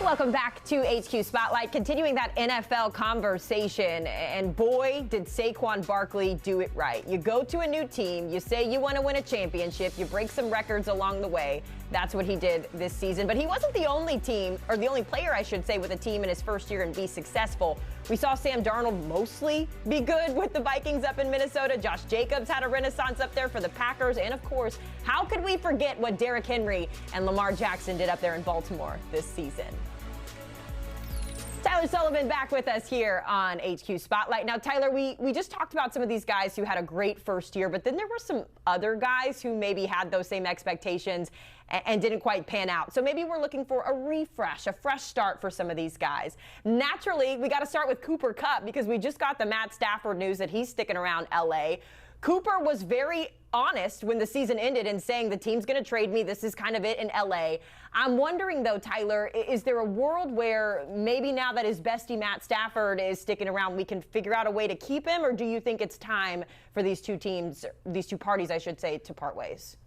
Welcome back to HQ Spotlight, continuing that NFL conversation. And boy, did Saquon Barkley do it right. You go to a new team, you say you want to win a championship, you break some records along the way. That's what he did this season. But he wasn't the only team, or the only player, I should say, with a team in his first year and be successful. We saw Sam Darnold mostly be good with the Vikings up in Minnesota. Josh Jacobs had a renaissance up there for the Packers. And of course, how could we forget what Derrick Henry and Lamar Jackson did up there in Baltimore this season? Tyler Sullivan back with us here on HQ Spotlight. Now, Tyler, we just talked about some of these guys who had a great first year, but then there were some other guys who maybe had those same expectations and didn't quite pan out. So maybe we're looking for a refresh, a fresh start for some of these guys. Naturally, we got to start with Cooper Kupp because we just got the Matt Stafford news that he's sticking around L.A. Cooper was very honest when the season ended in saying the team's going to trade me. This is kind of it in L.A. I'm wondering, though, Tyler, is there a world where maybe now that his bestie Matt Stafford is sticking around, we can figure out a way to keep him? Or do you think it's time for these two teams, these two parties, I should say, to part ways?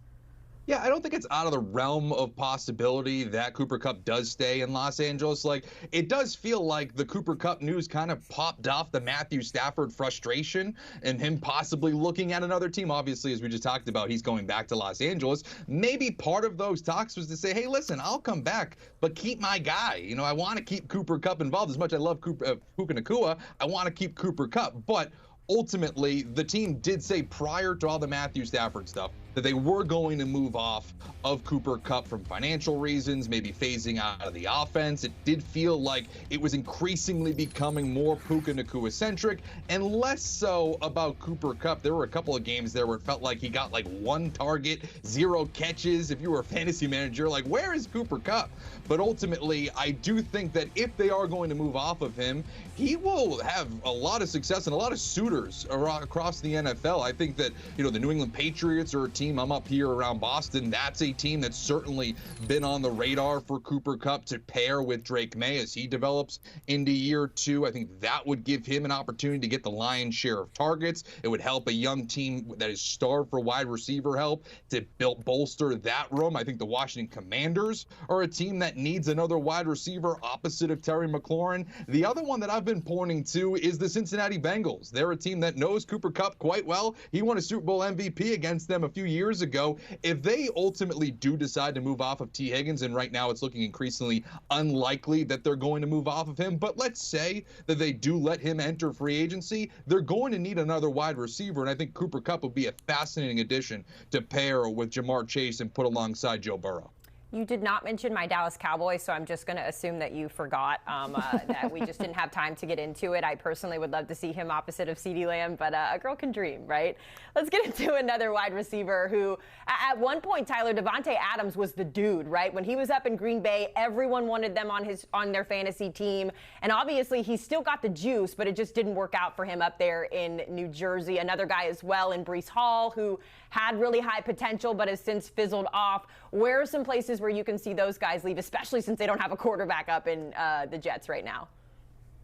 Yeah, I don't think it's out of the realm of possibility that Cooper Kupp does stay in Los Angeles. Like, it does feel like the Cooper Kupp news kind of popped off the Matthew Stafford frustration and him possibly looking at another team. Obviously, as we just talked about, he's going back to Los Angeles. Maybe part of those talks was to say, hey, listen, I'll come back, but keep my guy. You know, I want to keep Cooper Kupp involved. As much as I love Puka Nacua, I want to keep Cooper Kupp. But ultimately, the team did say prior to all the Matthew Stafford stuff that they were going to move off of Cooper Kupp from financial reasons, maybe phasing out of the offense. It did feel like it was increasingly becoming more Puka Nacua-centric and less so about Cooper Kupp. There were a couple of games there where it felt like he got like 1 target, 0 catches. If you were a fantasy manager, like, where is Cooper Kupp? But ultimately, I do think that if they are going to move off of him, he will have a lot of success and a lot of suitors across the NFL. I think that, you know, the New England Patriots are a team. I'm up here around Boston. That's a team that's certainly been on the radar for Cooper Kupp to pair with Drake May as he develops into year 2. I think that would give him an opportunity to get the lion's share of targets. It would help a young team that is starved for wide receiver help to bolster that room. I think the Washington Commanders are a team that needs another wide receiver opposite of Terry McLaurin. The other one that I've been pointing to is the Cincinnati Bengals. They're a team that knows Cooper Kupp quite well. He won a Super Bowl MVP against them a few years ago. If they ultimately do decide to move off of T. Higgins, and right now it's looking increasingly unlikely that they're going to move off of him, but let's say that they do let him enter free agency, they're going to need another wide receiver, and I think Cooper Kupp would be a fascinating addition to pair with Jamar Chase and put alongside Joe Burrow. You did not mention my Dallas Cowboys, so I'm just going to assume that you forgot that we just didn't have time to get into it. I personally would love to see him opposite of CeeDee Lamb, but a girl can dream, right? Let's get into another wide receiver who, at one point, Tyler, Davante Adams was the dude, right? When he was up in Green Bay, everyone wanted them on their fantasy team, and obviously he's still got the juice, but it just didn't work out for him up there in New Jersey. Another guy as well in Breece Hall, who had really high potential, but has since fizzled off. Where are some places where you can see those guys leave, especially since they don't have a quarterback up in the Jets right now?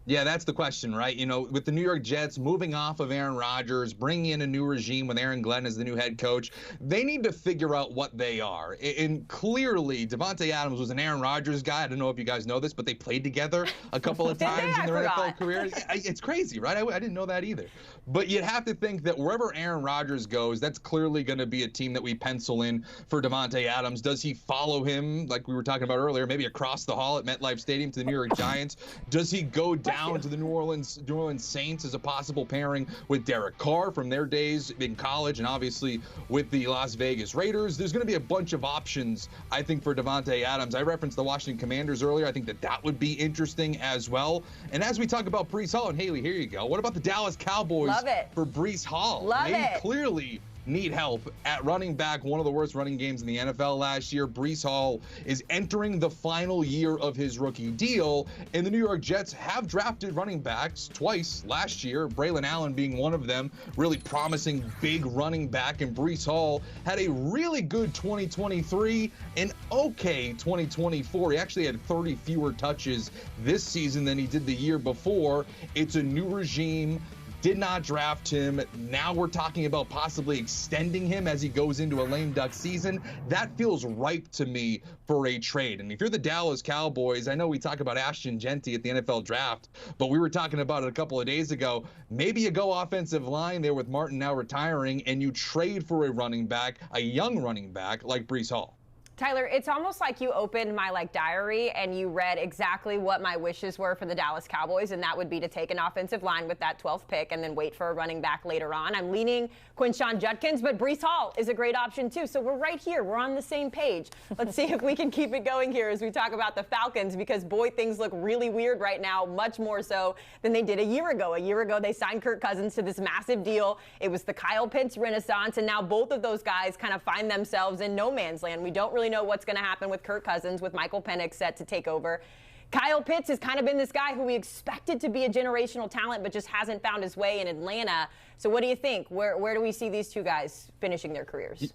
Yeah, that's the question, right? You know, with the New York Jets moving off of Aaron Rodgers, bringing in a new regime with Aaron Glenn as the new head coach, they need to figure out what they are. And clearly, Davante Adams was an Aaron Rodgers guy. I don't know if you guys know this, but they played together a couple of times in their NFL careers. It's crazy, right? I didn't know that either. But you'd have to think that wherever Aaron Rodgers goes, that's clearly going to be a team that we pencil in for Davante Adams. Does he follow him, like we were talking about earlier, maybe across the hall at MetLife Stadium to the New York Giants? Does he go down to the New Orleans Saints as a possible pairing with Derek Carr from their days in college and obviously with the Las Vegas Raiders? There's going to be a bunch of options, I think, for Davante Adams. I referenced the Washington Commanders earlier. I think that would be interesting as well. And as we talk about Breece Hall, and Haley, here you go. What about the Dallas Cowboys for Breece Hall? They clearly need help at running back, one of the worst running games in the NFL last year. Breece Hall is entering the final year of his rookie deal, and the New York Jets have drafted running backs twice last year, Braylon Allen being one of them, really promising big running back, and Breece Hall had a really good 2023 and okay 2024. He actually had 30 fewer touches this season than he did the year before. It's a new regime. did not draft him. Now we're talking about possibly extending him as he goes into a lame duck season. That feels ripe to me for a trade. And if you're the Dallas Cowboys, I know we talk about Ashton Genty at the NFL draft, but we were talking about it a couple of days ago. Maybe you go offensive line there with Martin now retiring, and you trade for a running back, a young running back like Breece Hall. Tyler, it's almost like you opened my diary and you read exactly what my wishes were for the Dallas Cowboys, and that would be to take an offensive line with that 12th pick and then wait for a running back later on. I'm leaning Quinshon Judkins, but Breece Hall is a great option too. So we're right here. We're on the same page. Let's see if we can keep it going here as we talk about the Falcons, because boy, things look really weird right now, much more so than they did a year ago. A year ago, they signed Kirk Cousins to this massive deal. It was the Kyle Pitts renaissance, and now both of those guys kind of find themselves in no man's land. We don't really know what's going to happen with Kirk Cousins, with Michael Penix set to take over. Kyle Pitts has kind of been this guy who we expected to be a generational talent, but just hasn't found his way in Atlanta. So what do you think? Where do we see these two guys finishing their careers?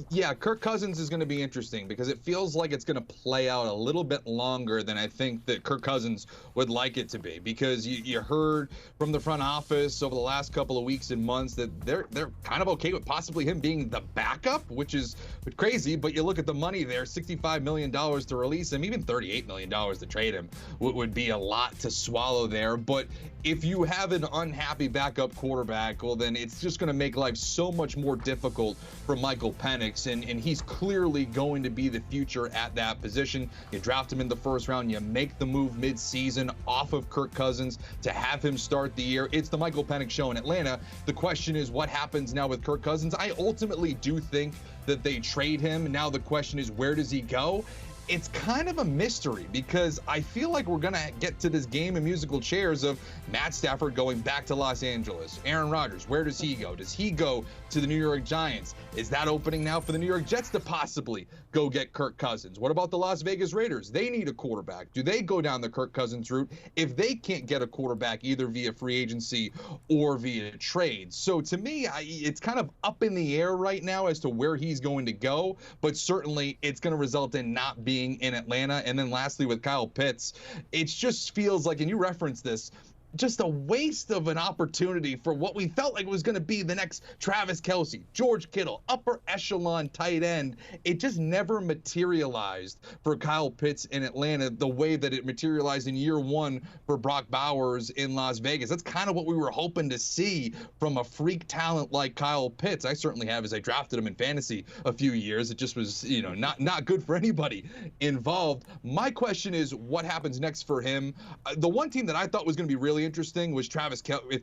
Yeah, Kirk Cousins is going to be interesting because it feels like it's going to play out a little bit longer than I think that Kirk Cousins would like it to be, because you heard from the front office over the last couple of weeks and months that they're kind of okay with possibly him being the backup, which is crazy. But you look at the money there, $65 million to release him, even $38 million to trade him would be a lot to swallow there. But if you have an unhappy backup quarterback, well, then it's just going to make life so much more difficult for Michael Penix. And he's clearly going to be the future at that position. You draft him in the first round, you make the move mid-season off of Kirk Cousins to have him start the year. It's the Michael Penix show in Atlanta. The question is what happens now with Kirk Cousins. I ultimately do think that they trade him. Now the question is, where does he go? It's kind of a mystery, because I feel like we're going to get to this game of musical chairs of Matt Stafford going back to Los Angeles. Aaron Rodgers, where does he go? Does he go to the New York Giants? Is that opening now for the New York Jets to possibly go get Kirk Cousins? What about the Las Vegas Raiders? They need a quarterback. Do they go down the Kirk Cousins route if they can't get a quarterback either via free agency or via trade? So to me, it's kind of up in the air right now as to where he's going to go, but certainly it's going to result in not being in Atlanta. And then lastly, with Kyle Pitts, it just feels like, and you referenced this, just a waste of an opportunity for what we felt like was going to be the next Travis Kelce, George Kittle, upper echelon tight end. It just never materialized for Kyle Pitts in Atlanta the way that it materialized in year one for Brock Bowers in Las Vegas. That's kind of what we were hoping to see from a freak talent like Kyle Pitts. I certainly have, as I drafted him in fantasy a few years. It just was, not good for anybody involved. My question is, what happens next for him? The one team that I thought was going to be really interesting was if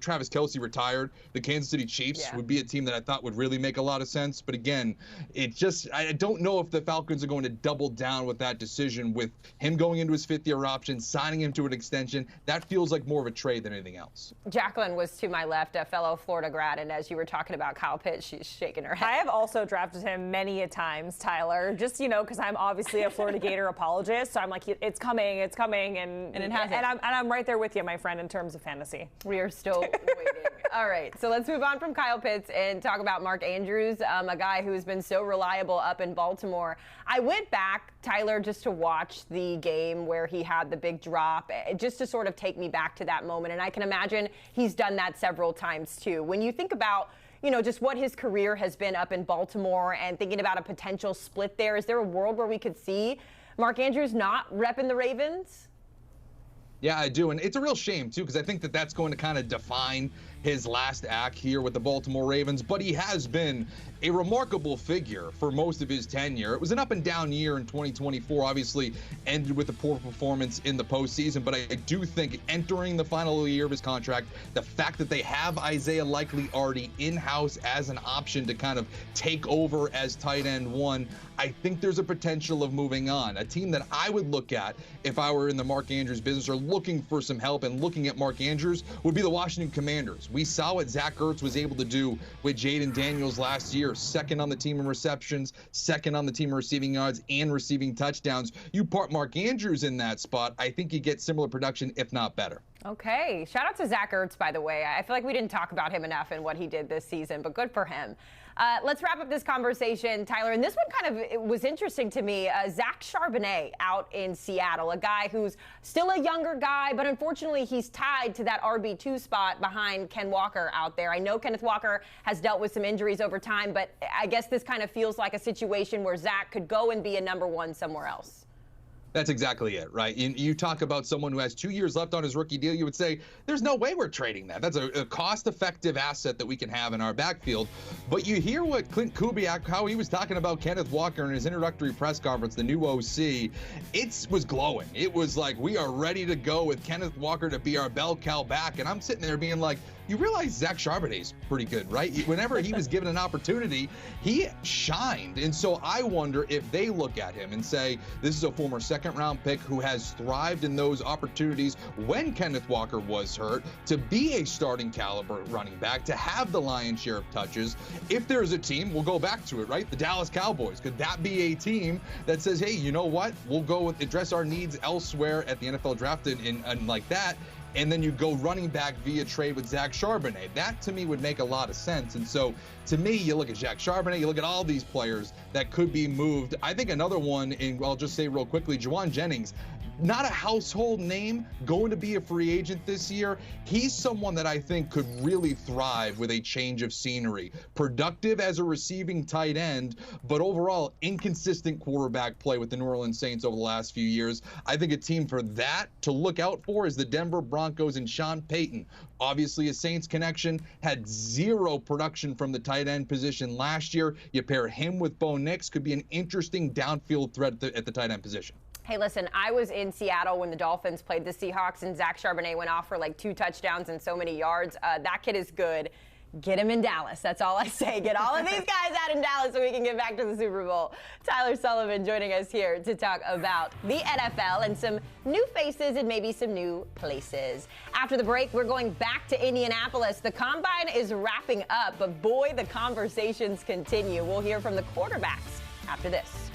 Travis Kelce retired, the Kansas City Chiefs would be a team that I thought would really make a lot of sense. But again, I don't know if the Falcons are going to double down with that decision, with him going into his fifth-year option, signing him to an extension. That feels like more of a trade than anything else. Jacqueline was to my left, a fellow Florida grad, and as you were talking about Kyle Pitts, she's shaking her head. I have also drafted him many a times, Tyler, just, because I'm obviously a Florida Gator apologist, so I'm like, it's coming, and it hasn't. And I'm right there with you, my friend, in terms of fantasy. We are still waiting. All right, so let's move on from Kyle Pitts and talk about Mark Andrews, a guy who has been so reliable up in Baltimore. I went back, Tyler, just to watch the game where he had the big drop, just to sort of take me back to that moment. And I can imagine he's done that several times too. When you think about just what his career has been up in Baltimore and thinking about a potential split there, is there a world where we could see Mark Andrews not repping the Ravens? Yeah, I do. And it's a real shame, too, because I think that that's going to kind of define his last act here with the Baltimore Ravens. But he has been a remarkable figure for most of his tenure. It was an up-and-down year in 2024, obviously ended with a poor performance in the postseason. But I do think entering the final year of his contract, the fact that they have Isaiah Likely already in-house as an option to kind of take over as tight end one, I think there's a potential of moving on. A team that I would look at if I were in the Mark Andrews business or looking for some help and looking at Mark Andrews would be the Washington Commanders. We saw what Zach Ertz was able to do with Jaden Daniels last year, second on the team in receptions, second on the team in receiving yards and receiving touchdowns. You part Mark Andrews in that spot, I think you get similar production, if not better. Okay. Shout out to Zach Ertz, by the way. I feel like we didn't talk about him enough and what he did this season, but good for him. Let's wrap up this conversation, Tyler. And this one kind of it was interesting to me. Zach Charbonnet out in Seattle, a guy who's still a younger guy, but unfortunately he's tied to that RB2 spot behind Ken Walker out there. I know Kenneth Walker has dealt with some injuries over time, but I guess this kind of feels like a situation where Zach could go and be a number one somewhere else. That's exactly it, right? You talk about someone who has 2 years left on his rookie deal, you would say, there's no way we're trading that. That's a cost-effective asset that we can have in our backfield. But you hear what Clint Kubiak, how he was talking about Kenneth Walker in his introductory press conference, the new OC. It was glowing. It was like, we are ready to go with Kenneth Walker to be our bell cow back. And I'm sitting there being like, you realize Zach Charbonnet's pretty good, right? Whenever he was given an opportunity, he shined. And so I wonder if they look at him and say, this is a former second-round pick who has thrived in those opportunities when Kenneth Walker was hurt, to be a starting caliber running back, to have the lion's share of touches. If there's a team, we'll go back to it, right? The Dallas Cowboys. Could that be a team that says, hey, you know what? We'll go address our needs elsewhere at the NFL draft and like that. And then you go running back via trade with Zach Charbonnet. That, to me, would make a lot of sense. And so, to me, you look at Zach Charbonnet, you look at all these players that could be moved. I think another one, and I'll just say real quickly, Juwan Jennings, not a household name, going to be a free agent this year. He's someone that I think could really thrive with a change of scenery. Productive as a receiving tight end, but overall inconsistent quarterback play with the New Orleans Saints over the last few years. I think a team for that to look out for is the Denver Broncos and Sean Payton. Obviously a Saints connection, had zero production from the tight end position last year. You pair him with Bo Nix, could be an interesting downfield threat at the tight end position. Hey, listen, I was in Seattle when the Dolphins played the Seahawks, and Zach Charbonnet went off for like 2 touchdowns and so many yards. That kid is good. Get him in Dallas. That's all I say. Get all of these guys out in Dallas so we can get back to the Super Bowl. Tyler Sullivan joining us here to talk about the NFL and some new faces and maybe some new places. After the break, we're going back to Indianapolis. The Combine is wrapping up, but boy, the conversations continue. We'll hear from the quarterbacks after this.